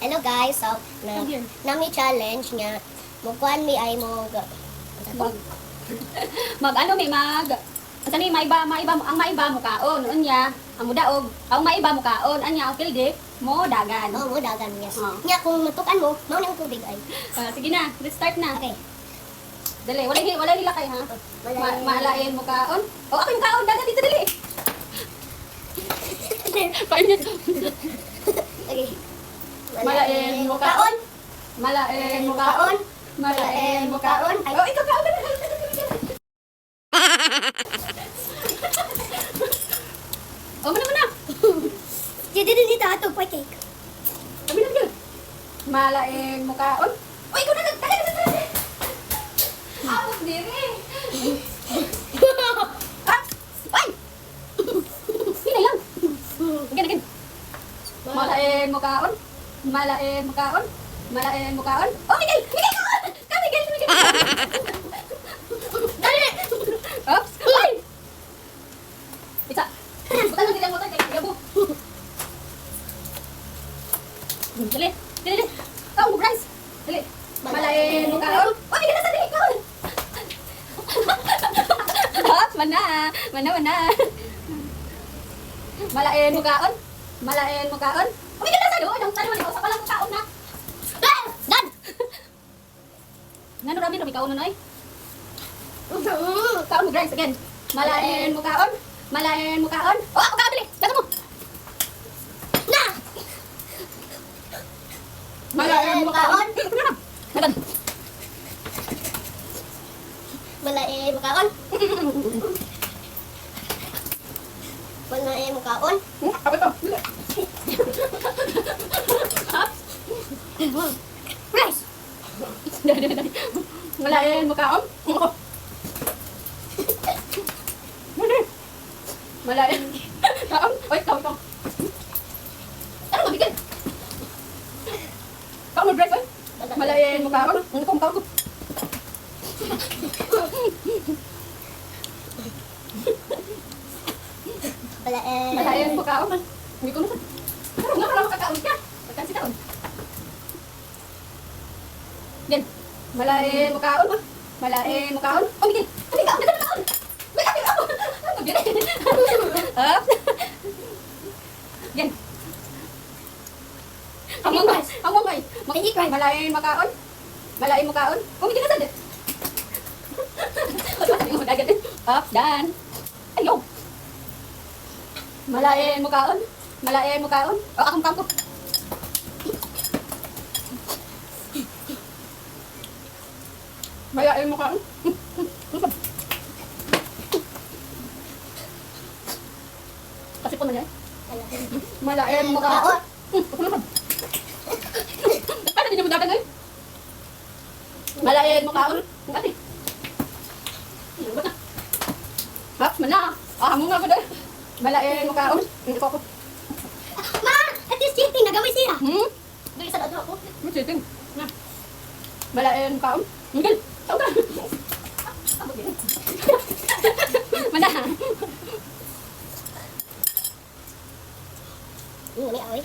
Hello guys, so nami challenge nga mukuan mi ay mo Mag ano may mag asa ni maiba ang maiba mo kaon unya ang mudaog ang maiba mo kaon anya ang kildi mo dagan. oh mo dagan yes. Oh. Nya kung matukan mo, mao nang tubig ay. Sige na, let's start na. Okay. Dali, wala nila kay ha. Wala- Maalain mo kaon. Oh, ako yung kaon dagan dito dali. Pain niya. Okay. Malain mo kaon. Malain mo kaon. Malain mo kaon. Ay. Oh, ikaw kaon. Oh, mana. Dito ato pa cake. Kami na dito. Malain mo kaon. Oh, ikaw na. Ako diri. Ah! Ay! Sino lang? Again. Malain mo kaon. Malain mo kaon. Malain mo kaon. Oh, Miguel! Miguel kaon! Miguel! Dali. Oops! Ay! Isa. Bukan lang nilang motor kay Gabo. Dali. Kaon mo, Bryce. Dali. Malain mo kaon. Oh, Miguel nasa dali. Kaon. Oops! Mana. Malain mo kaon. Malain mo kaon. Oh, Miguel nasa doon. Ang tanong sa palang kaon na. Dan. Ngano rami kaon na ay? Kaon mo, Bryce, again. Malain mo kaon. Malain mo kaon. Oh, ako kaon dali. Dagan mo. Na. Malain mo kaon. Dagan. Malae mo kaon. Malae mo kaon. Apa to? Rice. Dali. Malain mo kaon. Malain. Kaon. Oy, kaon. Ano mabigyan? Kaon mo, Bryce, oy. Malain mo kaon. Kaon ko. Malain mo kaon. Hindi ko na sa. Pero nga pala makakaon ka. Pagkansi kaon. Yan. Malain mo kaon. Malain mo kaon. Oh, Miguel. Kami kaon. Dagan kaon. May kami kaon. Up. Yan. Ang mongay. Makikikay. Malain mo kaon. Malain mo kaon. Oh, Miguel nasa din. Up, dan. Ayaw. Malain mo kaon. Malain mo kaon. O, akong kampo. Malain mo kaon. Kasi po na niya. Malain mo kaon. Paano din mo dagan ngayon? Malain mo kaon. Ate. Hap, mana? Mo nga ko dahil. Malain mo kaon. Hindi ko ako. Ma, at least cheating nagawin siya. Dili sa lado ako. Chiting. Na. Malain mo kaon. Miguel, tao ka. Mana? May away.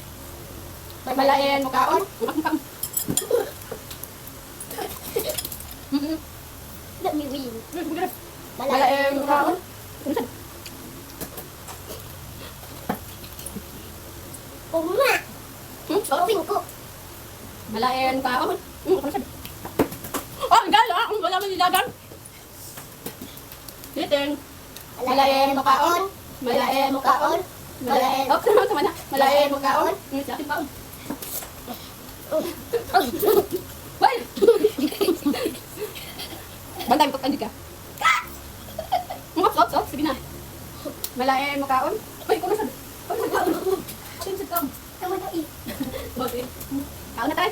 Malain mo kaon. Akong kaon. Let me win. Malain mo kaon. Uma. Shopping ko. Malain kaon. Oh, gala. Ang wala man nilagan. Chiting. Malain mo kaon. Malain mo kaon. Malain. Oh, sama na. Malain mo kaon. Sa ating kaon. Hoy! Bantay ko kandi ka. Op. Sige na. Malain mo kaon. Hoy, kuno sa. Hoy, kaon. Kaon. Kamu na i. Kaon na tayo.